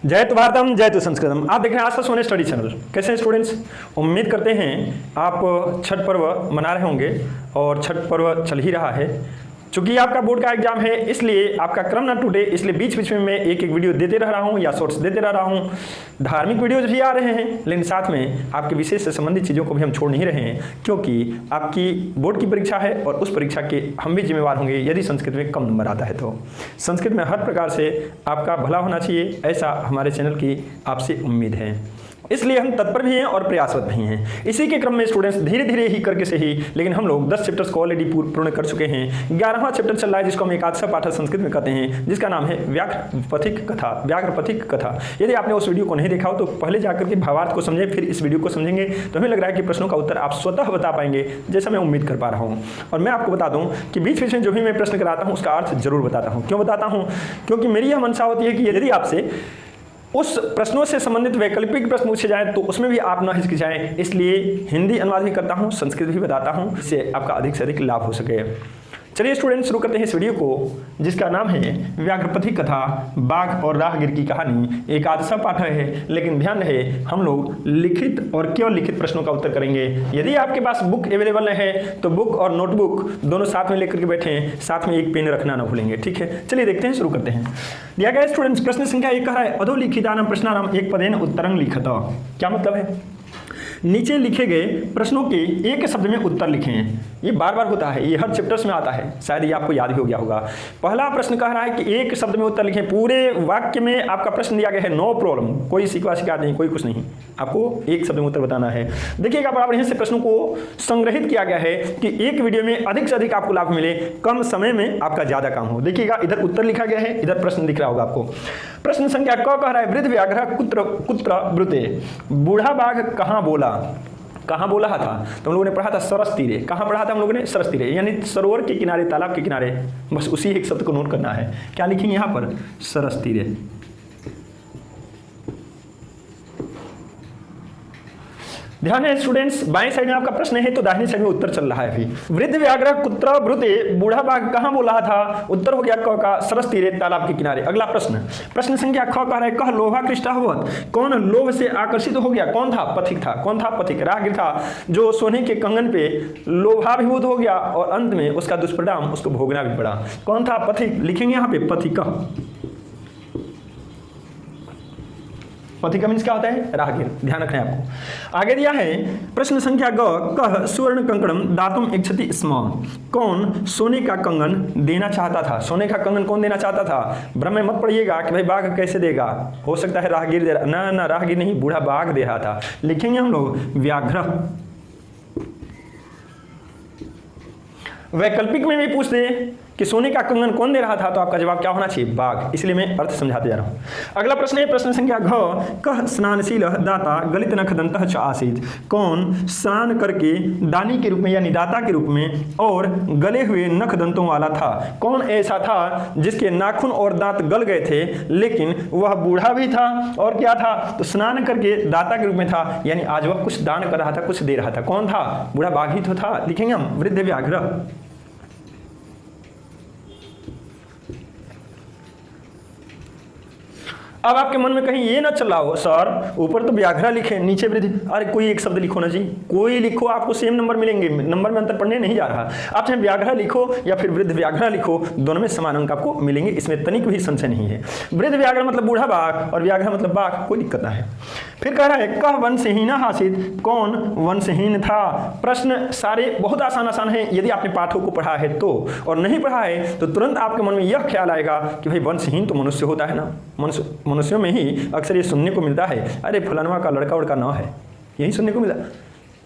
जय तु भारतम जय तु संस्कृतम। आप देख रहे हैं आशा सोने स्टडी चैनल। कैसे हैं स्टूडेंट्स? उम्मीद करते हैं आप छठ पर्व मना रहे होंगे और छठ पर्व चल ही रहा है। चूंकि आपका बोर्ड का एग्जाम है इसलिए आपका क्रम ना टूटे, इसलिए बीच बीच में मैं एक एक वीडियो देते रह रहा हूँ या शॉर्ट्स देते रह रहा हूँ। धार्मिक वीडियोज भी आ रहे हैं, लेकिन साथ में आपके विषय से संबंधित चीज़ों को भी हम छोड़ नहीं रहे हैं, क्योंकि आपकी बोर्ड की परीक्षा है और उस परीक्षा के हम भी जिम्मेवार होंगे यदि संस्कृत में कम नंबर आता है। तो संस्कृत में हर प्रकार से आपका भला होना चाहिए, ऐसा हमारे चैनल की आपसे उम्मीद है। इसलिए हम तत्पर भी हैं और प्रयासरत भी हैं। इसी के क्रम में स्टूडेंट्स धीरे धीरे ही करके सही, लेकिन हम लोग 10 चैप्टर्स को ऑलरेडी पूर्ण कर चुके हैं। 11वां चैप्टर चल रहा है जिसको हम एकादश पाठ संस्कृत में कहते हैं, जिसका नाम है व्याघ्रपथिक कथा। व्याघ्रपथिक कथा, यदि आपने उस वीडियो को नहीं देखा हो तो पहले जाकर के भावार्थ को समझें, फिर इस वीडियो को समझेंगे तो हमें लग रहा है कि प्रश्नों का उत्तर आप स्वतः बता पाएंगे, जैसा मैं उम्मीद कर पा रहा हूँ। और मैं आपको बता दूँ कि बीच बीच में जो भी मैं प्रश्न कराता हूँ उसका अर्थ जरूर बताता हूँ। क्यों बताता हूँ? क्योंकि मेरी यह मंशा होती है कि यदि आपसे उस प्रश्नों से संबंधित वैकल्पिक प्रश्न पूछे जाएं तो उसमें भी आप न हिचकिचाएं। इसलिए हिंदी अनुवाद भी करता हूं, संस्कृत भी बताता हूं, इससे आपका अधिक से अधिक लाभ हो सके। चलिए स्टूडेंट, शुरू करते हैं इस वीडियो को, जिसका नाम है व्याघ्रपथिक कथा, बाघ और राहगीर की कहानी। एकादशा पाठ है, लेकिन ध्यान रहे हम लोग लिखित और केवल लिखित प्रश्नों का उत्तर करेंगे। यदि आपके पास बुक अवेलेबल है तो बुक और नोटबुक दोनों साथ में लेकर के बैठें, साथ में एक पेन रखना ना भूलेंगे, ठीक है? चलिए देखते हैं, शुरू करते हैं। दिया गया स्टूडेंट्स प्रश्न संख्या 1 कह रहा है अधोलिखितानां प्रश्नानां एक पदेन उत्तरं लिखत। क्या मतलब है? नीचे लिखे गए प्रश्नों के एक शब्द में उत्तर लिखें। ये बार बार होता है, ये हर चैप्टर्स में आता है, शायद ये आपको याद भी हो गया होगा। पहला प्रश्न कह रहा है कि एक शब्द में उत्तर लिखें। पूरे वाक्य में आपका प्रश्न दिया गया है, नो प्रॉब्लम, कोई शिकवा शिकायत नहीं, कोई कुछ नहीं, आपको एक शब्द में उत्तर बताना है। देखिएगा बराबर यहाँ से प्रश्नों को संग्रहित किया गया है कि एक वीडियो में अधिक से अधिक आपको लाभ मिले, कम समय में आपका ज्यादा काम हो। देखिएगा इधर उत्तर लिखा गया है, इधर प्रश्न दिख रहा होगा आपको। प्रश्न संख्या क कह रहा है वृद्ध व्याघ्र कुत्र ब्रुते। बूढ़ा बाघ कहाँ बोला? कहाँ बोला था? तो हम लोगों ने पढ़ा था सरस तीरे। कहाँ पढ़ा था हम लोगों ने? सरस तीरे, यानी सरोवर के किनारे, तालाब के किनारे। बस उसी एक शब्द को नोट करना है। क्या लिखेंगे यहाँ पर? सरस तीरे। ध्यान है स्टूडेंट्स, बाएं साइड में आपका प्रश्न है तो दाहिनी साइड में उत्तर चल रहा है अभी। वृद्ध व्याघ्र कुत्र ब्रुते, बूढ़ा बाघ कहाँ बोला था? उत्तर हो गया क का, सरस तीरे, तालाब के किनारे। अगला प्रश्न, प्रश्न संख्या ख कह रहा है कह लोभाकृष्ट अभवत्। कौन लोभ से आकर्षित हो गया? कौन था? पथिक था। कौन था? पथिक, राहगीर था, जो सोने के कंगन पे लोभाभिभूत हो गया और अंत में उसका दुष्परिणाम उसको भोगना भी पड़ा। कौन था? पथिक। लिखेंगे यहाँ पे पथिक। पथिक मीन्स क्या होता है? राहगीर। ध्यान रखना है आपको। आगे दिया है प्रश्न संख्या ग कह सुवर्ण कंकणम दातुम इच्छति स्म। कौन सोने का कंगन देना चाहता था? सोने का कंगन कौन देना चाहता था? भ्रम में मत पड़िएगा कि भाई बाघ कैसे देगा, हो सकता है राहगीर दे रहा। ना, राहगीर नहीं, बूढ़ा बाघ दे रहा था। लिखेंगे हम लोग व्याघ्र। वैकल्पिक में भी पूछते कि सोने का कंगन कौन दे रहा था, तो आपका जवाब क्या होना चाहिए? बाघ। इसलिए मैं अर्थ समझाते जा रहा हूं। अगला प्रश्न है प्रश्न संख्या घ कह स्नानशील दाता गलित नख दंतः च आसीत्। कौन स्नान करके दानी के रूप में यानी दाता के रूप में और गले हुए नख दंतों वाला था? कौन ऐसा था जिसके नाखून और दांत गल गए थे, लेकिन वह बूढ़ा भी था और क्या था? तो स्नान करके दाता के रूप में था, यानी आज वह कुछ दान कर रहा था, कुछ दे रहा था। कौन था? बूढ़ा बाघ ही तो था। लिखेंगे हम वृद्ध व्याघ्र। अब आपके मन में कहीं ये ना चल रहा हो सर ऊपर तो व्याघ्र लिखे, नीचे वृद्ध। अरे कोई एक शब्द लिखो ना जी, कोई लिखो, आपको सेम नंबर मिलेंगे। नंबर में अंतर पढ़ने नहीं जा रहा। आप चाहे व्याघ्र लिखो या फिर वृद्ध व्याघ्र लिखो, दोनों में समान अंक आपको मिलेंगे, इसमें तनिक भी संशय नहीं है। वृद्ध व्याघ्र मतलब बूढ़ा बाघ और व्याघ्र मतलब बाघ, कोई दिक्कत ना है। फिर कह रहा है कह वंशहीन हासित। कौन वंशहीन था? प्रश्न सारे बहुत आसान है यदि आपने पाठों को पढ़ा है तो, और नहीं पढ़ा है तो तुरंत आपके मन में यह ख्याल आएगा कि भाई वंशहीन तो मनुष्य होता है ना। मनुष्यों में ही अक्सर ये सुनने को मिलता है, अरे फलानवा का लड़का उड़का न है, यही सुनने को मिला।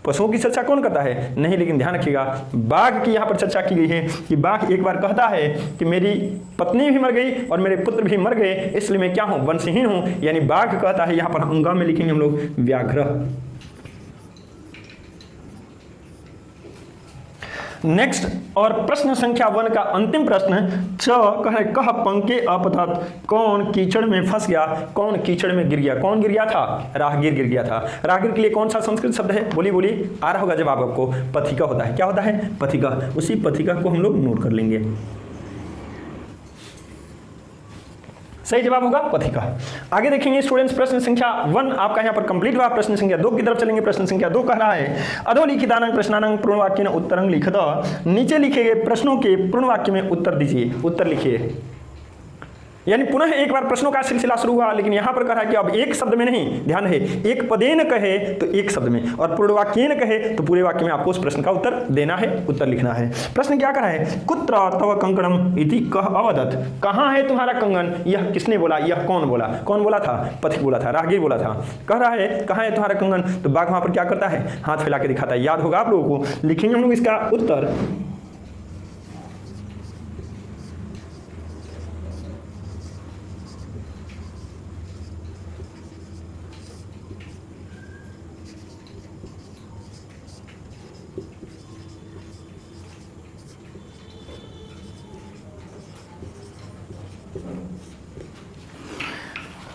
पशुओं की चर्चा कौन करता है? नहीं। लेकिन ध्यान रखिएगा बाघ की यहाँ पर चर्चा की गई है कि बाघ एक बार कहता है कि मेरी पत्नी भी मर गई और मेरे पुत्र भी मर गए, इसलिए मैं क्या हूँ? वंशहीन हूँ। यानी बाघ कहता है, यहाँ पर अंगा में लिखेंगे हम लोग व्याघ्र। नेक्स्ट, और प्रश्न संख्या 1 का अंतिम प्रश्न च कह पंके अपतत। कौन कीचड़ में फंस गया? कौन कीचड़ में गिर गया? कौन गिर गया था? राहगीर गिर गया था। राहगीर के लिए कौन सा संस्कृत शब्द है? बोलिए आ रहा होगा जवाब आपको। पथिका होता है। क्या होता है? पथिका। उसी पथिका को हम लोग नोट कर लेंगे। सही जवाब होगा पथिका। आगे देखेंगे स्टूडेंट्स, प्रश्न संख्या 1 आपका यहाँ पर कंप्लीट हुआ। प्रश्न संख्या 2 की तरफ चलेंगे। प्रश्न संख्या 2 कह रहा है अधोलिखितानां प्रश्नानां पूर्ण वाक्य में उत्तरं लिखत। नीचे लिखे गए प्रश्नों के पूर्ण वाक्य में उत्तर दीजिए, उत्तर लिखिए। यानी पुनः एक बार प्रश्नों का सिलसिला शुरू हुआ, लेकिन यहां पर कह रहा है कि अब एक शब्द में नहीं, ध्यान है, एक पदेन कहे तो एक शब्द में, और पूर्ण वाक्येन कहे तो पूरे वाक्य में आपको उस प्रश्न का उत्तर देना है, उत्तर लिखना है। प्रश्न क्या कर रहा है, कुत्र तव कंकणम इति कह अवदत्, कहाँ है तुम्हारा कंगन, यह किसने बोला, यह कौन बोला, कौन बोला था, पथिक बोला था, राहगीर बोला था। कह रहा है कहाँ है तुम्हारा कंगन, तो बाघ वहां पर क्या करता है, हाथ फैला के दिखाता है। याद होगा आप लोगों को। लिखेंगे हम लोग इसका उत्तर।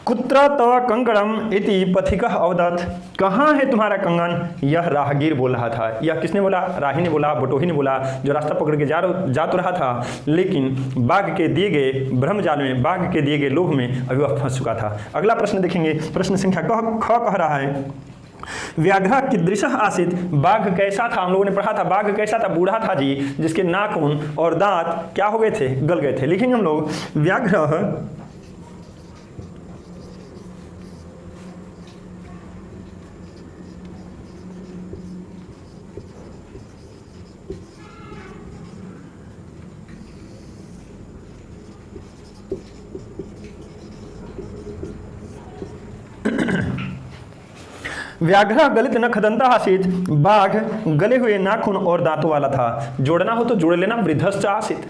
कुत्र तव कंकणम इति पथिकः अवदत्, कहाँ है तुम्हारा कंगन, यह राहगीर बोल रहा था। यह किसने बोला, राही ने बोला, बटोही ने बोला, जो रास्ता पकड़ के जा तो रहा था, लेकिन बाघ के दिए गए ब्रह्मजाल में, बाघ के दिए गए लोभ में अभी वह फंस चुका था। अगला प्रश्न देखेंगे। प्रश्न संख्या ख कह रहा है व्याघ्र कीदृशः आसीत्, बाघ कैसा था। हम लोगों ने पढ़ा था बाघ कैसा था, बूढ़ा था जी, जिसके नाखून और दांत क्या हो गए थे, गल गए थे। लिखेंगे हम लोग व्याघ्र व्याघ्र गलित नखदंता आसीत्, बाघ गले हुए नाखून और दांतों वाला था। जोड़ना हो तो जोड़ लेना, वृद्धश्च आसीत्,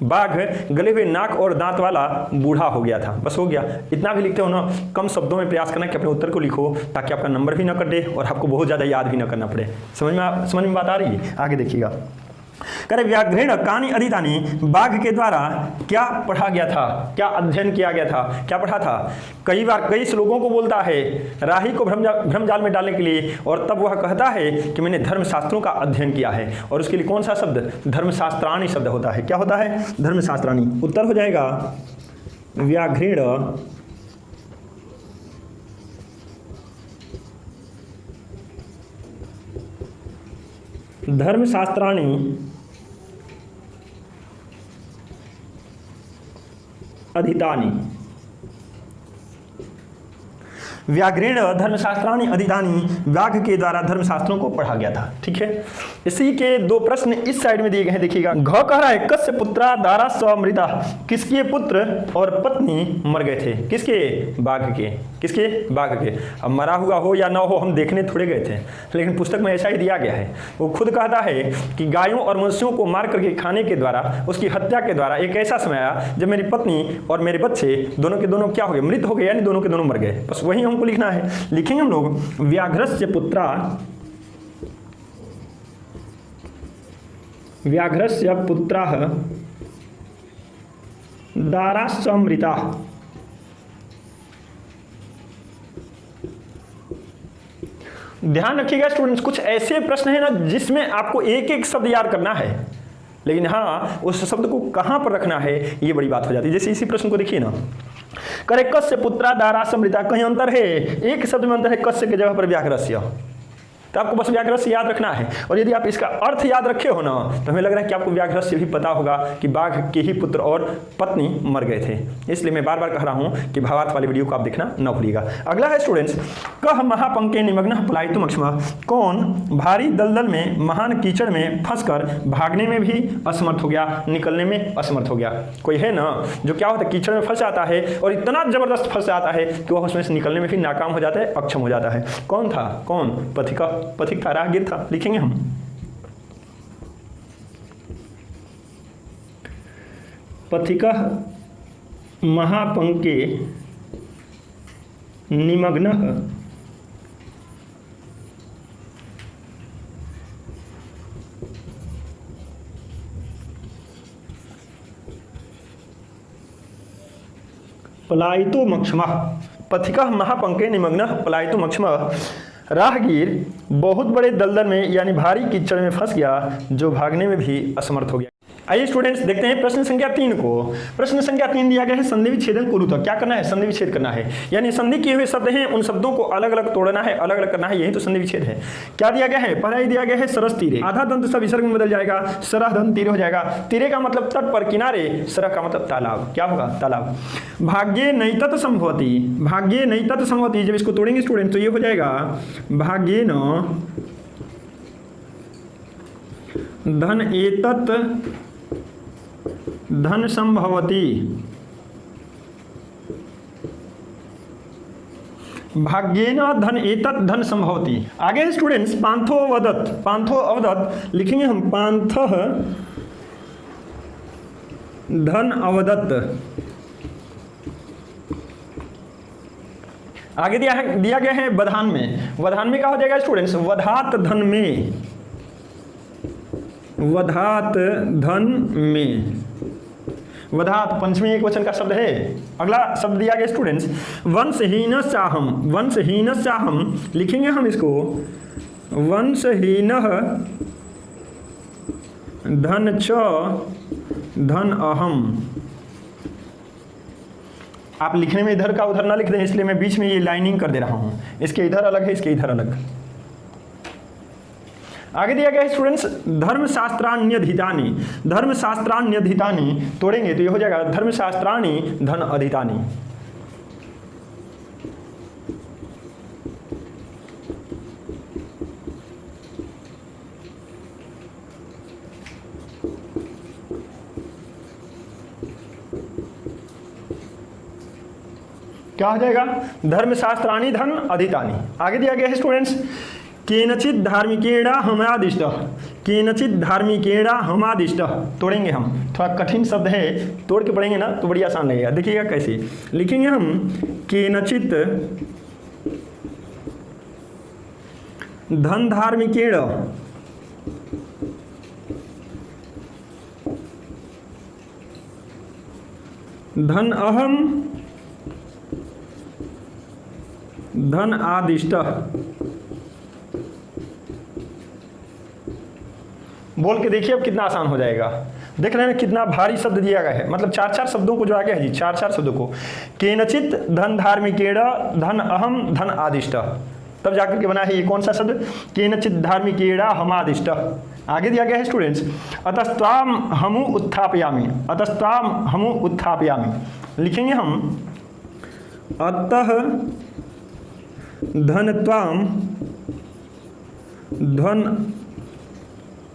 बाघ गले हुए नाक और दांत वाला बूढ़ा हो गया था। बस हो गया। इतना भी लिखते हो ना, कम शब्दों में प्रयास करना कि अपने उत्तर को लिखो, ताकि आपका नंबर भी ना कटे और आपको बहुत ज़्यादा याद भी ना करना पड़े। समझ में बात आ रही है। आगे देखिएगा। करे व्याघ्रेण कानि अधीतानि, बाघ के द्वारा क्या पढ़ा गया था, क्या अध्ययन किया गया था, क्या पढ़ा था। कई बार कई श्लोकों को बोलता है राही को भ्रमजाल में डालने के लिए, और तब वह कहता है कि मैंने धर्मशास्त्रों का अध्ययन किया है, और उसके लिए कौन सा शब्द, धर्मशास्त्राणि शब्द होता है। क्या होता है, धर्मशास्त्राणि। उत्तर हो जाएगा व्याघ्रेण धर्मशास्त्राणि अधीतानि, व्याघ्रेण धर्मशास्त्राणि अधीतानि, बाघ के द्वारा धर्मशास्त्रों को पढ़ा गया था। ठीक है। इसी के दो प्रश्न इस साइड में दिए गए हैं, देखिएगा। घ कह रहा है कस्य पुत्रा दाराश्च मृता, किसके पुत्र और पत्नी मर गए थे, किसके, बाघ के, किसके, बाघ के। अब मरा हुआ हो या ना हो हम देखने थोड़े गए थे, लेकिन पुस्तक में ऐसा ही दिया गया है। वो खुद कहता है कि गायों और मनुष्यों को मार करके खाने के द्वारा, उसकी हत्या के द्वारा एक ऐसा समय आया जब मेरी पत्नी और मेरे बच्चे दोनों के दोनों क्या हो गए, मृत हो गए, यानी दोनों के दोनों मर गए। बस वही हमको लिखना है। लिखेंगे हम लोग व्याघ्रस्य पुत्रा, व्याघ्रस्य पुत्राः दाराश्च मृताः, ध्यान रखिएगा स्टूडेंट्स, कुछ ऐसे प्रश्न है ना जिसमें आपको एक एक शब्द याद करना है, लेकिन हाँ उस शब्द को कहां पर रखना है ये बड़ी बात हो जाती है। जैसे इसी प्रश्न को देखिए ना, करे कस्य पुत्रा दाराश्च मृता, कहीं अंतर है, एक शब्द में अंतर है, कस्य के जगह पर व्याघ्रस्य। तो आपको बस व्याघ्रस्य याद रखना है, और यदि आप इसका अर्थ याद रखे हो ना, तो हमें लग रहा है कि आपको व्याघ्रस्य भी पता होगा कि बाघ के ही पुत्र और पत्नी मर गए थे। इसलिए मैं बार बार कह रहा हूं कि भावार्थ वाली वीडियो को आप देखना न भूलिएगा। अगला है स्टूडेंट्स, कह महापंके निमग्नः पलायितुम् अक्षमः, कौन भारी दलदल में, महान कीचड़ में फंसकर भागने में भी असमर्थ हो गया, निकलने में असमर्थ हो गया। कोई है ना जो क्या होता है, कीचड़ में फंस जाता है और इतना जबरदस्त फंस जाता है कि वह उसमें से निकलने में भी नाकाम हो जाता है, अक्षम हो जाता है। कौन था, कौन, पथिक था, राहगीर था। लिखेंगे हम पथिकः महापंके निमग्नः पलायितुमक्षमः, पथिकः महापंके निमग्नः पलायितुमक्षमः, राहगीर बहुत बड़े दलदल में यानी भारी कीचड़ में फंस गया जो भागने में भी असमर्थ हो गया। आइए स्टूडेंट्स देखते हैं प्रश्न संख्या 3 को। प्रश्न संख्या 3 दिया गया है संधि विच्छेदन कुरुतः। क्या करना है? संधि विच्छेद करना है, यानी संधि किए हुए शब्द हैं उन शब्दों को अलग अलग तोड़ना है, अलग अलग करना है, यही तो संधि विच्छेद है। क्या दिया गया है? पहला ही दिया गया है सरस तीरे, आधा दंत सब विसर्ग में बदल जाएगा, सरह दंत तीरे हो जाएगा। तीरे का मतलब तट पर, किनारे, सरह का मतलब तालाब। क्या होगा? तालाब। भाग्ये नैतत संभवति, भाग्ये नैतत संभवति, जब इसको तोड़ेंगे स्टूडेंट तो ये हो जाएगा भाग्ये न धन एतत धन संभवति, भाग्येन धन एतत धन संभवति। आगे है स्टूडेंट्स पांथो अवदत्, पांथो अवदत् लिखेंगे हम पांथः धन अवदत्। आगे दिया गया है वधान में, वधान में क्या हो जाएगा स्टूडेंट्स? वधात धन में, वधात धन में, वधात पंचमी एक वचन का शब्द है। अगला शब्द दिया गया स्टूडेंट्स वंशहीन चाहम, वंशहीन चाहम लिखेंगे हम इसको वंशहीन धन च धन अहम। आप लिखने में इधर का उधर ना लिख दें, इसलिए मैं बीच में ये लाइनिंग कर दे रहा हूं, इसके इधर अलग है, इसके इधर अलग। आगे दिया गया है स्टूडेंट्स धर्मशास्त्राण्यधीतानि, धर्मशास्त्राण्यधीतानि तोड़ेंगे तो ये हो जाएगा धर्मशास्त्राणि धन अधितानि। क्या हो जाएगा? धर्मशास्त्राणि धन अधितानि। आगे दिया गया है स्टूडेंट्स केनचित धार्मिकेणा हमादिष्ट, केनचित धार्मिकेणा हमादिष्ट तोड़ेंगे हम, थोड़ा कठिन शब्द है, तोड़ के पढ़ेंगे ना तो बड़ी आसान लगेगा। देखिएगा कैसे लिखेंगे हम केनचित धन धार्मिकेण धन अहम धन आदिष्ट। बोल के देखिए अब कितना आसान हो जाएगा। देख रहे हैं कितना भारी शब्द दिया गया है, मतलब 4-4 शब्दों को जोड़ा गया है जी, 4-4 शब्दों को। केनचित धन धार्मिकेण धन अहम धन आदिष्ट, तब जाकर के बना है ये कौन सा शब्द? केनचित धार्मिकेण हमादिष्ट। आगे दिया गया है स्टूडेंट्स अतस्त्वाम हमु उत्थापयामि, अतस्त्वाम हमु उत्थापयामि लिखेंगे हम अतः धनत्वाम धन,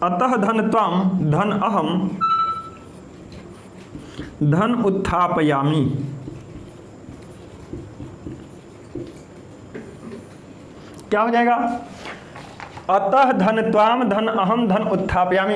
अतः धनत्वाम धन अहम धन उत्थापयामि। क्या हो जाएगा? अतः धनत्वाम धन अहम धन उत्थापयामि।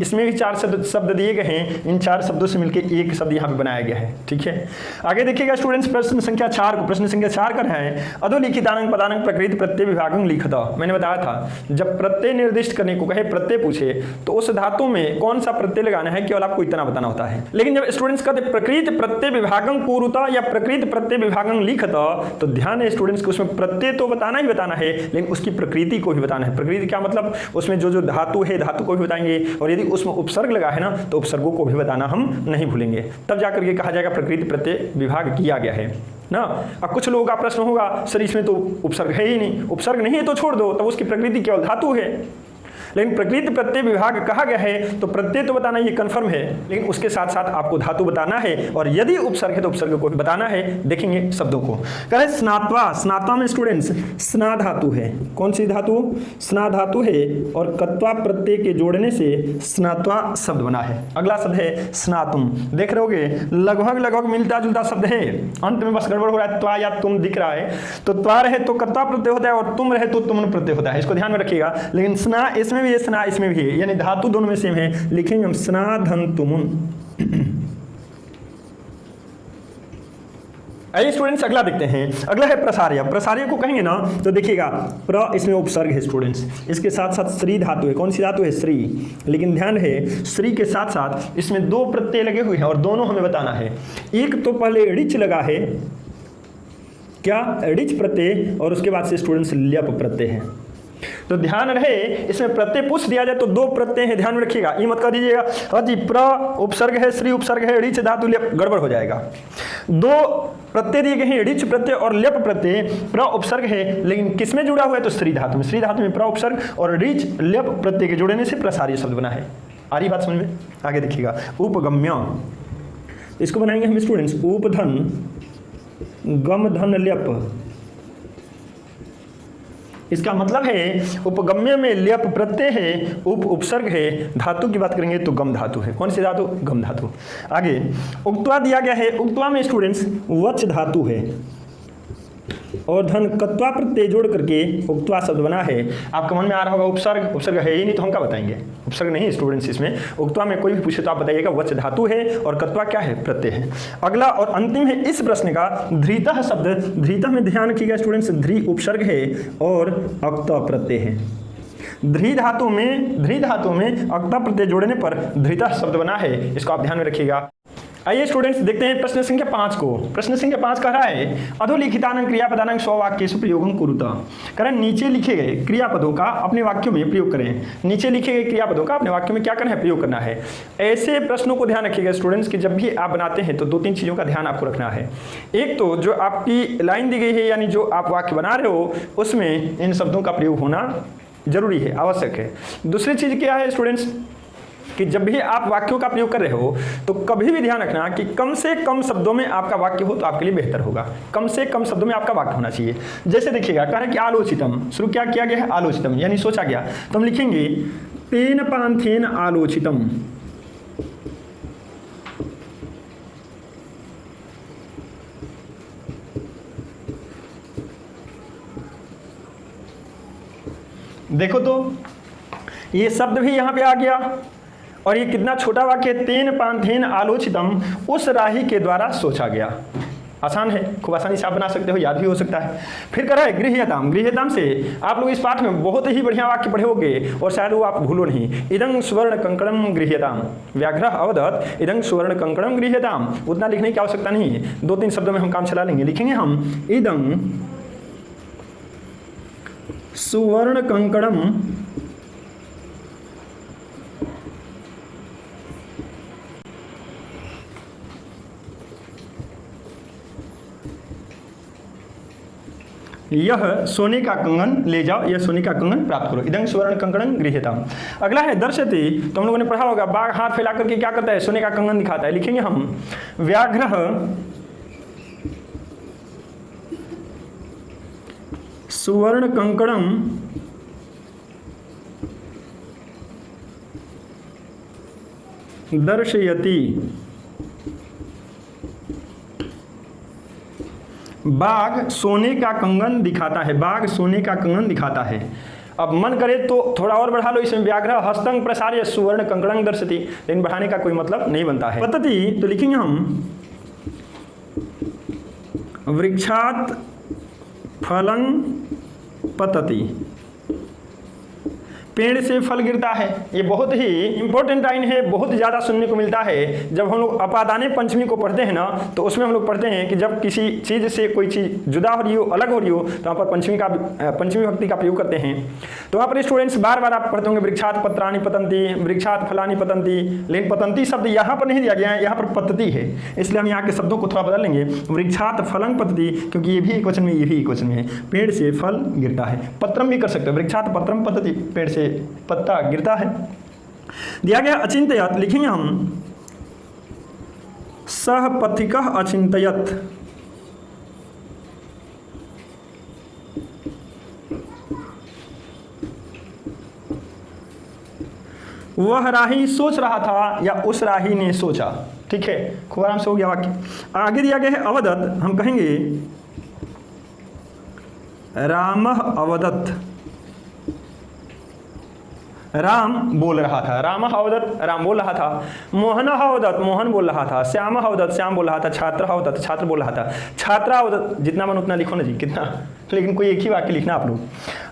इसमें भी 4 शब्द दिए गए हैं, इन 4 शब्दों से मिलकर एक शब्द यहाँ पे बनाया गया है। ठीक है, आगे देखिएगा स्टूडेंट्स प्रश्न संख्या 4 को। प्रश्न संख्या 4 कर रहे हैं अधोलिखितानंग पदानंग प्रकृति प्रत्यय विभागं लिखत। मैंने बताया था जब प्रत्यय निर्दिष्ट करने को कहे, प्रत्यय पूछे तो उस धातु में कौन सा प्रत्यय लगाना है केवल आपको इतना बताना होता है। लेकिन जब स्टूडेंट्स कहते प्रकृति प्रत्यय विभागं कुरुत या प्रकृति प्रत्यय विभागं लिखत, तो ध्यान है स्टूडेंट्स को उसमें प्रत्यय तो बताना ही बताना है, लेकिन उसकी प्रकृति को भी बताना है। प्रकृति क्या मतलब? उसमें जो जो धातु है धातु को भी बताएंगे, और यदि उसमें उपसर्ग लगा है ना तो उपसर्गों को भी बताना हम नहीं भूलेंगे, तब जाकर के कहा जाएगा प्रकृति प्रत्यय विभाग किया गया है ना। अब कुछ लोगों का प्रश्न होगा सर इसमें तो उपसर्ग है ही नहीं, उपसर्ग नहीं है तो छोड़ दो, तब उसकी प्रकृति केवल धातु है। लेकिन प्रकृति प्रत्यय विभाग कहा गया है तो प्रत्यय तो बताना ये कंफर्म है, लेकिन उसके साथ साथ आपको धातु बताना है, और यदि उपसर्ग है तो उपसर्ग को भी बताना है। देखेंगे शब्दों को। कहे स्नात्वा, स्नात्वा में स्टूडेंट्स स्ना धातु है। कौन सी धातु? स्ना धातु है, और कत्वा प्रत्यय के जोड़ने से स्नात्वा शब्द बना है। अगला शब्द है स्नातुम। देख रहे होगे लगभग लगभग मिलता जुलता शब्द है, अंत में बस गड़बड़ हो रहा है, त्वा या तुम दिख रहा है, तो त्वा रहे तो कत्वा प्रत्यय होता है, और तुम रहे तो तुमन प्रत्यय होता है, इसको ध्यान में रखिएगा। लेकिन स्ना इसमें भी है, स्ना इसमें भी है, यानी धातु दोनों में सेम है। लिखेंगे हम स्ना धन तुमुन। आइए स्टूडेंट्स अगला देखते हैं। अगला है प्रसार्य। प्रसार्य को कहेंगे ना तो देखिएगा प्र इसमें उपसर्ग है स्टूडेंट्स, इसके साथ साथ श्री धातु है। कौन सी धातु है? श्री। लेकिन ध्यान है श्री के साथ साथ इसमें 2 प्रत्यय लगे हुए हैं, और दोनों हमें बताना है। एक तो पहले ऋच लगा है, क्या? ऋच प्रत्यय, और उसके बाद से स्टूडेंट्स ल्यप प्रत्यय है। तो ध्यान रहे इसमें प्रत्यय पूछ दिया जाए तो दो प्रत्यय है, ध्यान में रखिएगा, ये मत कर दीजिएगा अजी प्र उपसर्ग है, श्री उपसर्ग है, ऋच धातु लेप, गड़बड़ हो जाएगा। दो प्रत्यय दिए गए हैं, ऋच प्रत्यय और लेप प्रत्यय, प्र उपसर्ग है लेकिन किसमें जुड़ा हुआ है तो श्री धातु में, श्री धातु में प्र उपसर्ग और ऋच लेप प्रत्यय के जुड़ने से प्रसार्य शब्द बना है। आ रही बात समझ में? आगे देखिएगा उपगम्य, इसको बनाएंगे हम स्टूडेंट्स उपधन गम धन लेप। इसका मतलब है उपगम्य में लेप प्रत्यय है, उपसर्ग है, धातु की बात करेंगे तो गम धातु है। कौन सी धातु? गम धातु। आगे उक्त्वा दिया गया है, उक्त्वा में स्टूडेंट्स वच धातु है और धन कत्वा प्रत्यय जोड़ करके उक्त्वा शब्द बना है। आपका मन में आ रहा होगा उपसर्ग, उपसर्ग है ही नहीं तो हम क्या बताएंगे? उपसर्ग नहीं स्टूडेंट्स, इसमें उक्त्वा में कोई भी पूछे तो आप बताइएगा वच धातु है और कत्वा क्या है? प्रत्यय है। अगला और अंतिम है इस प्रश्न का धृतः शब्द। धृतः में ध्यान रखिएगा स्टूडेंट्स, ध्री उपसर्ग है और अक्त्वा प्रत्यय है। ध्री धातु में अक्त्वा प्रत्यय जोड़ने पर धृतः शब्द बना है, इसको आप ध्यान में रखिएगा। आइए स्टूडेंट्स देखते हैं प्रश्न संख्या 5 को। प्रश्न संख्या 5 कह रहा है अधोलिखितानां क्रियापदानां स्ववाक्येषु प्रयोगं कुरुता। कारण नीचे लिखे गए क्रियापदों का अपने वाक्यों में प्रयोग करें। नीचे लिखे गए क्रियापदों का अपने वाक्यों में क्या करना है? प्रयोग करना है। ऐसे प्रश्नों को ध्यान रखिएगा स्टूडेंट्स कि जब भी आप बनाते हैं तो 2-3 चीज़ों का ध्यान आपको रखना है। एक तो जो आपकी लाइन दी गई है यानी जो आप वाक्य बना रहे हो उसमें इन शब्दों का प्रयोग होना जरूरी है, आवश्यक है। दूसरी चीज़ क्या है स्टूडेंट्स कि जब भी आप वाक्यों का प्रयोग कर रहे हो तो कभी भी ध्यान रखना कि कम से कम शब्दों में आपका वाक्य हो तो आपके लिए बेहतर होगा। कम से कम शब्दों में आपका वाक्य होना चाहिए। जैसे देखिएगा कह रहा है कि आलोचितम, शुरू क्या किया गया है? आलोचितम यानी सोचा गया, तो हम लिखेंगे तेन पांथेन आलोचितम। देखो तो ये शब्द भी यहां पे आ गया और ये कितना छोटा वाक्य, तेन पांथेन आलोचितम, उस राही के द्वारा सोचा गया। आसान है, खूब आसानी से आप बना सकते हो, याद भी हो सकता है। फिर कह रहा है गृह्यताम। गृह्यताम से आप लोग इस पाठ में बहुत ही बढ़िया वाक्य पढ़े होंगे और शायद वो आप भूलो नहीं। इदं स्वर्ण कंकणम गृह्यताम, व्याघ्र अवदत् इदं स्वर्ण कंकणम गृह्यताम। उतना लिखने की आवश्यकता नहीं है, 2-3 शब्दों में हम काम चला लेंगे। लिखेंगे हम इदं सुवर्ण कंकणम यह सोने का कंगन ले जाओ, यह सोने का कंगन प्राप्त करो। इदं सुवर्ण कंकणं गृह्यताम। अगला है दर्शति, तो हम लोगों ने पढ़ा होगा बाघ हाथ फैला करके क्या करता है? सोने का कंगन दिखाता है। लिखेंगे हम व्याघ्र सुवर्ण कंकणं दर्शयति। बाघ सोने का कंगन दिखाता है, बाघ सोने का कंगन दिखाता है। अब मन करे तो थोड़ा और बढ़ा लो, इसमें व्याघ्र हस्तंग प्रसार्य सुवर्ण कंकणं दर्शति, लेकिन बढ़ाने का कोई मतलब नहीं बनता है। पतति, तो लिखेंगे हम वृक्षात फलं पतति, पेड़ से फल गिरता है। ये बहुत ही इंपॉर्टेंट लाइन है, बहुत ज़्यादा सुनने को मिलता है। जब हम लोग अपादाने पंचमी को पढ़ते हैं ना तो उसमें हम लोग पढ़ते हैं कि जब किसी चीज़ से कोई चीज़ जुदा हो रही हो, अलग हो रही हो, तो वहाँ पर पंचमी भक्ति का प्रयोग करते हैं। तो वहाँ पर स्टूडेंट्स बार बार आप पढ़ते होंगे वृक्षात पत्राणि पतंती, वृक्षात फलानि पतंती, लेकिन पतंती शब्द यहाँ पर नहीं दिया गया है, यहाँ पर पतति है। इसलिए हम यहाँ के शब्दों को थोड़ा बदल लेंगे, वृक्षात फलं पतति, क्योंकि ये भी एक वचन में, ये भी एक वचन में है। पेड़ से फल गिरता है। पत्रम भी कर सकते हो, वृक्षात पत्रम पतति, पेड़ से पत्ता गिरता है। दिया गया अचिंतयत, लिखेंगे हम सह पथिकः अचिंतयत। वह राही सोच रहा था या उस राही ने सोचा। ठीक है, खूब आराम से हो गया वाक्य। आगे दिया गया है अवदत्, हम कहेंगे रामः अवदत्। राम बोल रहा था, राम अवदत् राम बोल रहा था, मोहन अवदत् मोहन बोल रहा था, श्याम अवदत् श्याम बोल रहा था, छात्र अवदत् छात्र बोल रहा था, छात्रा अवदत्, जितना मन उतना लिखो ना जी, कितना, लेकिन कोई एक ही वाक्य लिखना आप लोग।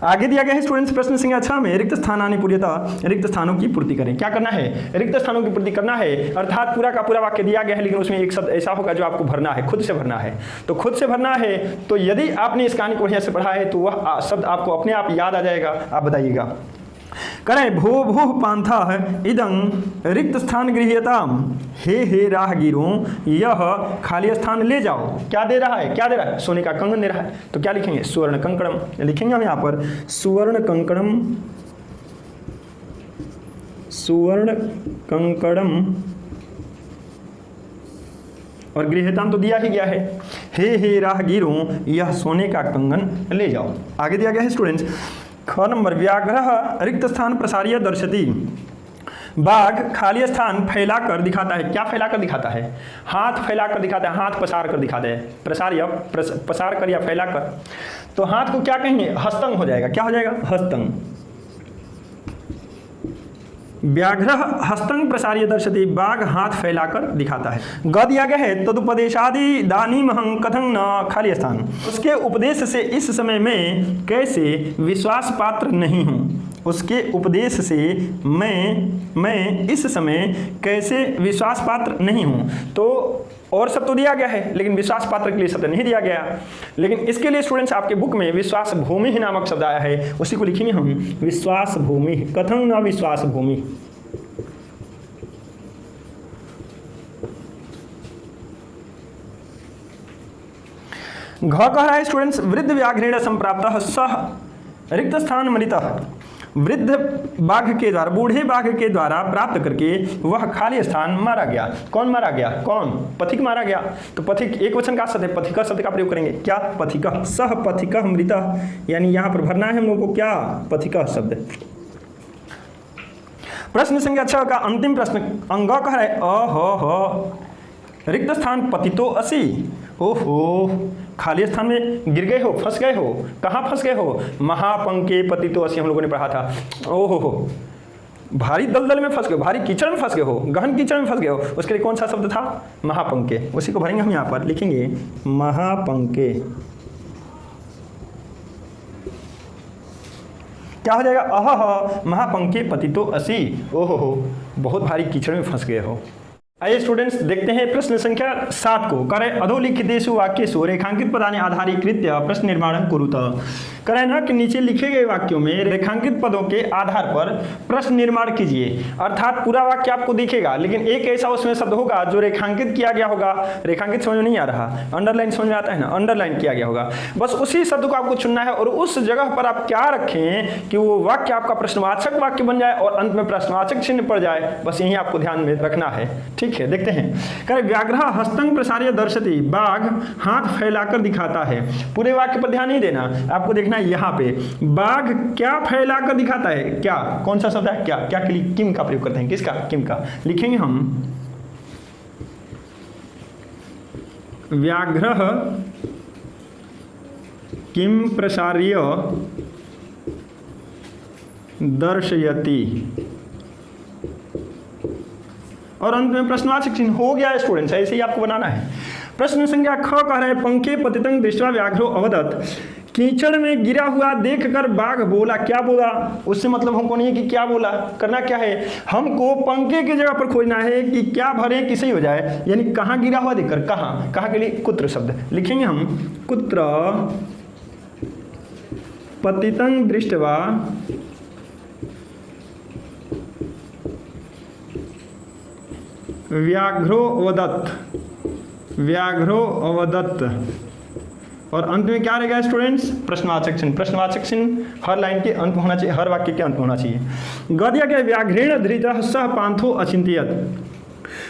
आगे दिया गया है स्टूडेंट्स प्रश्न संख्या 6 में रिक्त स्थानानि पूर्यतः, रिक्त स्थानों की पूर्ति करें। क्या करना है? रिक्त स्थानों की पूर्ति करना है, अर्थात पूरा का पूरा वाक्य दिया गया है लेकिन उसमें एक शब्द ऐसा होगा जो आपको भरना है, खुद से भरना है। तो खुद से भरना है, तो यदि आपने इस कहानी को बढ़िया से पढ़ा है तो वह शब्द आपको अपने आप याद आ जाएगा। आप बताइएगा। करें भो भो पांथा इदं रिक्त स्थान गृह्यताम, हे राहगीरों यह खाली स्थान ले जाओ। क्या दे रहा है? क्या दे रहा है? सोने का कंगन दे रहा है। तो क्या लिखेंगे? सुवर्ण कंकणम लिखेंगे हम यहाँ पर, सुवर्ण कंकणम, सुवर्ण कंकणम, और गृह्यताम तो दिया ही गया है, हे राहगीरों यह सोने का कंगन ले जाओ। आगे दिया गया है स्टूडेंट्स ख नंबर, व्याघ्रः रिक्त स्थान प्रसार्य दर्शति, बाघ खाली स्थान फैलाकर दिखाता है। क्या फैलाकर दिखाता है? हाथ फैलाकर दिखाता है, हाथ पसार कर दिखाता है, प्रसार्य पसार कर या फैलाकर। तो हाथ को क्या कहेंगे? हस्तंग हो जाएगा। क्या हो जाएगा? हस्तंग। व्याघ्र हस्तंग प्रसार्य दर्शति, बाघ हाथ फैलाकर दिखाता है। ग दिया गया है तदुपदेशादि दानीमहं कथं न खाली स्थान, उसके उपदेश से इस समय में कैसे विश्वास पात्र नहीं हूँ, उसके उपदेश से मैं इस समय कैसे विश्वास पात्र नहीं हूँ। तो और सब तो दिया गया है लेकिन विश्वास पात्र के लिए शब्द नहीं दिया गया, लेकिन इसके लिए स्टूडेंट्स आपके बुक में विश्वास भूमि ही नामक शब्द आया है, उसी को लिखेंगे हम विश्वास भूमि। कथं न विश्वास भूमि। घ कह रहा है स्टूडेंट्स वृद्ध व्याघ्रेण संप्राप्त सह रिक्त स्थान मलितः, वृद्ध बाघ के द्वारा, बूढ़े बाघ के द्वारा प्राप्त करके वह खाली स्थान मारा गया। कौन मारा गया? कौन? पथिक मारा गया। तो पथिक एक वचन का शब्द है, पथिक शब्द का प्रयोग करेंगे। क्या? पथिक। सह पथिक मृत, यानी यहां पर भरना है हम लोग को क्या? पथिक शब्द। प्रश्न संख्या 6 का अंतिम प्रश्न अंग कह रहा है अह रिक्त स्थान पतितो असि, ओहो खाली स्थान में गिर गए हो, फंस गए हो। कहाँ फंस गए हो? महापंके पतितो असि हम लोगों ने पढ़ा था। ओहो भारी दलदल में फंस गए, भारी कीचड़ में फंस गए हो, गहन कीचड़ में फंस गए हो। उसके लिए कौन सा शब्द था? महापंके। उसी को भरेंगे हम यहाँ पर, लिखेंगे महापंके। क्या हो जाएगा? अह महापंके पतितो असि, ओहो बहुत भारी कीचड़ में फंस गए हो। आइए स्टूडेंट्स देखते हैं प्रश्न संख्या 7 को। करे अधोलिखितेषु वाक्येषु रेखांकित पदानि आधारीकृत्य प्रश्न निर्माणं कुरुतः। करें ना कि नीचे लिखे गए वाक्यों में रेखांकित पदों के आधार पर प्रश्न निर्माण कीजिए। अर्थात पूरा वाक्य आपको दिखेगा लेकिन एक ऐसा उसमें शब्द होगा जो रेखांकित किया गया होगा। रेखांकित समझ में नहीं आ रहा, अंडरलाइन समझ में आता है ना, अंडरलाइन किया गया होगा। बस उसी शब्द को आपको चुनना है और उस जगह पर आप क्या रखें कि वो वाक्य आपका प्रश्नवाचक वाक्य बन जाए और अंत में प्रश्नवाचक चिन्ह पड़ जाए। बस यही आपको ध्यान में रखना है। ठीक है, देखते हैं। करें व्याघ्र हस्तंग प्रसार्य दर्शति, बाघ हाथ फैलाकर दिखाता है। पूरे वाक्य पर ध्यान नहीं देना, आपको देखना यहाँ पे बाघ क्या फैलाकर दिखाता है। क्या? कौन सा शब्द है? क्या क्या के लिए किम का प्रयोग करते हैं? किसका? किम का। लिखेंगे हम व्याघ्र किम प्रसार्य दर्शयति और अंत में प्रश्नवाचक चिन्ह। हो गया स्टूडेंट्स, ऐसे ही आपको बनाना है। प्रश्न संख्या ख कह रहे हैं पंखे पतितं दृष्ट्वा व्याघ्रो अवदत्, कीचड़ में गिरा हुआ देखकर बाघ बोला। क्या बोला? उससे मतलब हमको नहीं है कि क्या बोला, करना क्या है, हमको पंखे की जगह पर खोजना है कि क्या भरे कि सही हो जाए, यानी कहाँ गिरा हुआ देखकर। कहाँ? कहाँ के लिए? कुत्र शब्द लिखेंगे हम, कुत्र पतितं दृष्ट्वा व्याघ्रो अवदत्, व्याघ्रो अवदत् और अंत में क्या रहेगा स्टूडेंट्स? प्रश्नवाचक चिन्ह। प्रश्नवाचक चिन्ह हर लाइन के अंत में होना चाहिए, हर वाक्य के अंत में होना चाहिए। गद्य के व्याघ्रेण धृतः सह पांथो अचिंत्यत,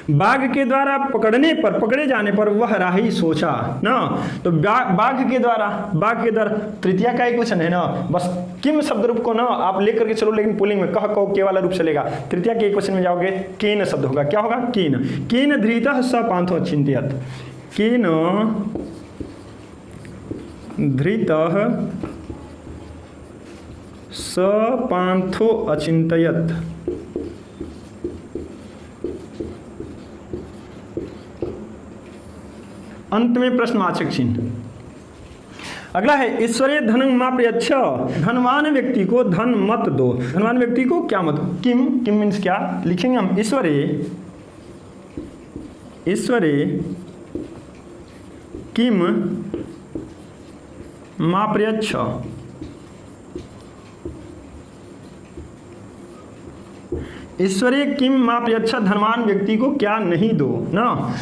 बाघ के द्वारा पकड़ने पर, पकड़े जाने पर वह राही सोचा ना। तो बाघ के द्वारा तृतीया का एक वचन है ना, बस किम शब्द रूप को ना आप लेकर के चलो, लेकिन पुल्लिंग में कह कौ के वाला रूप चलेगा। तृतीया के एक वचन में जाओगे केन शब्द होगा। क्या होगा? केन। केन धृतः स पांथो चिंत्यत, केन धृतः पांथो अचिंतयत। अंत में प्रश्नवाचक चिन्ह। अगला है ईश्वरीय धनं मा प्रयच्छ। धनवान व्यक्ति को धन मत दो। धनवान व्यक्ति को क्या मत, किम, किम मीन्स क्या, लिखेंगे हम ईश्वरे किम मा प्रयच्छ। ईश्वरीय किम मा प्रयच्छ, धनवान व्यक्ति को क्या नहीं दो ना।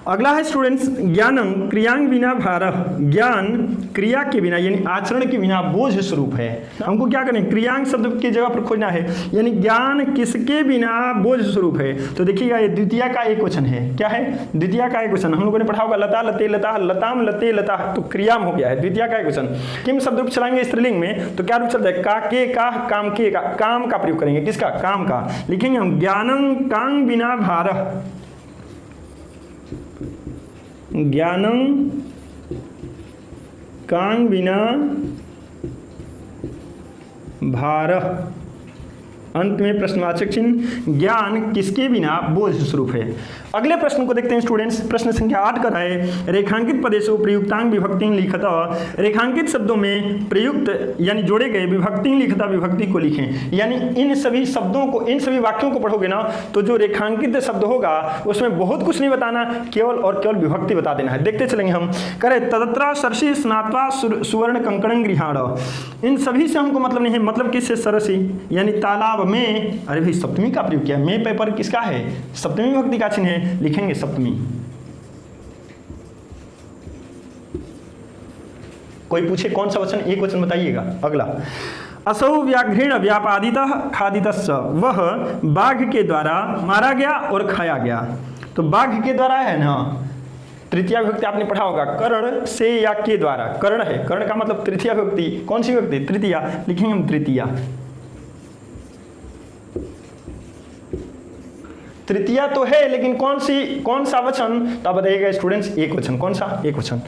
अगला है स्टूडेंट्स ज्ञानम क्रियांग बिना भारह। ज्ञान क्रिया के बिना यानी आचरण के बिना बोझ स्वरूप है। हमको क्या करें, क्रियांग शब्द की जगह पर खोजना है, यानी ज्ञान किसके बिना बोझ स्वरूप है। तो देखिएगा ये द्वितीय का एक वचन है। क्या है, द्वितीय का एक वचन। हम लोगों ने पढ़ा होगा लता लते लता, लताम लते लता, तो क्रियाम हो गया है, द्वितीय का एक वचन। किम शब्द रूप चलाएंगे स्त्रीलिंग में तो क्या रूप चलता है, का, के, का, काम, के का, काम का प्रयोग करेंगे। किसका, काम का। लिखेंगे हम ज्ञानम कांग बिना भारह। ज्ञानम कांग बिना भारह। अंत में प्रश्नवाचक चिन्ह। ज्ञान किसके बिना बोझ स्वरूप है। अगले प्रश्न को देखते हैं स्टूडेंट्स। प्रश्न संख्या 8 का है रेखांकित पदेशों प्रयुक्तांग विभक्ति लिखत। रेखांकित शब्दों में प्रयुक्त यानी जोड़े गए विभक्ति लिखता विभक्ति को लिखें। यानी इन सभी शब्दों को, इन सभी वाक्यों को पढ़ोगे ना तो जो रेखांकित शब्द होगा उसमें बहुत कुछ नहीं बताना, केवल और केवल विभक्ति बता देना है। देखते चलेंगे हम। करे तदत्रा सरसी स्नात्वा सुवर्ण कंकणं गृहाण। इन सभी से हमको मतलब नहीं है, मतलब किससे, सरसी यानी तालाब में। अरे भाई सप्तमी का प्रयोग किया, में पेपर किसका है, सप्तमी विभक्ति का चिन्ह है, लिखेंगे सप्तमी। कोई पूछे कौन सा वचन, एक वचन बताइएगा। अगला असौ व्याघ्रेण व्यापादितः खादितस्य। वह बाघ के द्वारा मारा गया और खाया गया। तो बाघ के द्वारा है ना, तृतीया विभक्ति आपने पढ़ा होगा, कर्ण से या के द्वारा। कर्ण है, कर्ण का मतलब तृतीया विभक्ति। कौन सी विभक्ति, तृतीया, लिखेंगे हम तृतीया। तृतीया तो है लेकिन कौन सा वचन, तो आप बताइएगा स्टूडेंट्स, एक वचन। कौन सा, एक वचन।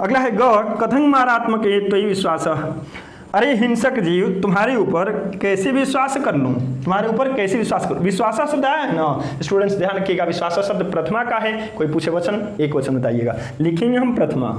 अगला है ग कथं मारात्मक त्वयि विश्वास। अरे हिंसक जीव तुम्हारे ऊपर कैसे विश्वास कर लूं, तुम्हारे ऊपर कैसे विश्वास करूं। विश्वास शब्द आया है ना स्टूडेंट्स, ध्यान रखिएगा। विश्वास शब्द प्रथमा का है। कोई पूछे वचन, एक वचन बताइएगा, लिखेंगे हम प्रथमा।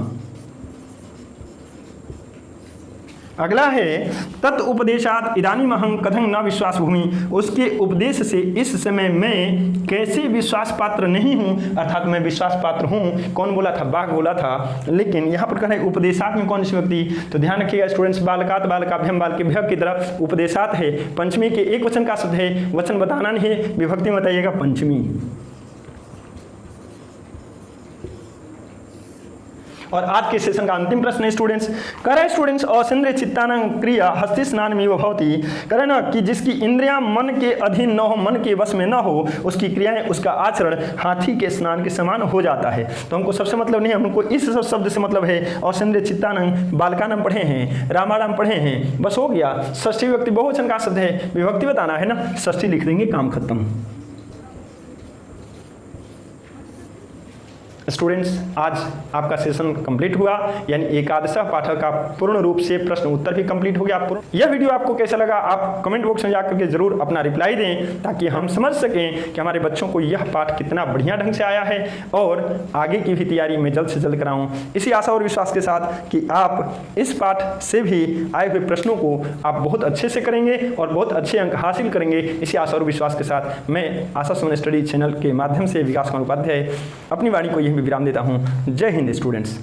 अगला है तत् उपदेशात इदानीम अहं कथं न विश्वास भूमि। उसके उपदेश से इस समय मैं कैसे विश्वास पात्र नहीं हूँ, अर्थात मैं विश्वास पात्र हूँ। कौन बोला था, बाघ बोला था। लेकिन यहाँ पर कहना है उपदेशात में कौन सी व्यक्ति, तो ध्यान रखिएगा स्टूडेंट्स, बालकात बालकाभ्यम बालकेभ्य की तरफ उपदेशात है, पंचमी के एक वचन का शब्द है। वचन बताना नहीं है, विभक्ति में बताइएगा पंचमी। और आज के सेशन का अंतिम प्रश्न है स्टूडेंट्स, करे स्टूडेंट्स असेंद्रिय चित्तानां क्रिया हस्ति स्नान में भवति। करे ना कि जिसकी इंद्रियां मन के अधीन न हो, मन के वश में न हो, उसकी क्रियाएं, उसका आचरण हाथी के स्नान के समान हो जाता है। तो हमको सबसे मतलब नहीं है, हमको इस शब्द से मतलब है असेंद्रिय चित्तानां। बालकानां पढ़े हैं, रामाराम पढ़े हैं, बस हो गया। षष्ठी विभक्ति बहुवचन का शब्द है, विभक्ति बताना है ना, षष्ठी लिख देंगे, काम खत्म। स्टूडेंट्स आज आपका सेशन कंप्लीट हुआ, यानी एकादश पाठ का पूर्ण रूप से प्रश्न उत्तर भी कंप्लीट हो गया। यह वीडियो आपको कैसा लगा आप कमेंट बॉक्स में जाकर के जरूर अपना रिप्लाई दें, ताकि हम समझ सकें कि हमारे बच्चों को यह पाठ कितना बढ़िया ढंग से आया है और आगे की भी तैयारी मैं जल्द से जल्द कराऊं। इसी आशा और विश्वास के साथ कि आप इस पाठ से भी आए हुए प्रश्नों को आप बहुत अच्छे से करेंगे और बहुत अच्छे अंक हासिल करेंगे। इसी आशा और विश्वास के साथ मैं आशा सुमन स्टडी चैनल के माध्यम से विकास कुमार उपाध्याय अपनी वाणी को यही विराम देता हूं। जय हिंद स्टूडेंट्स।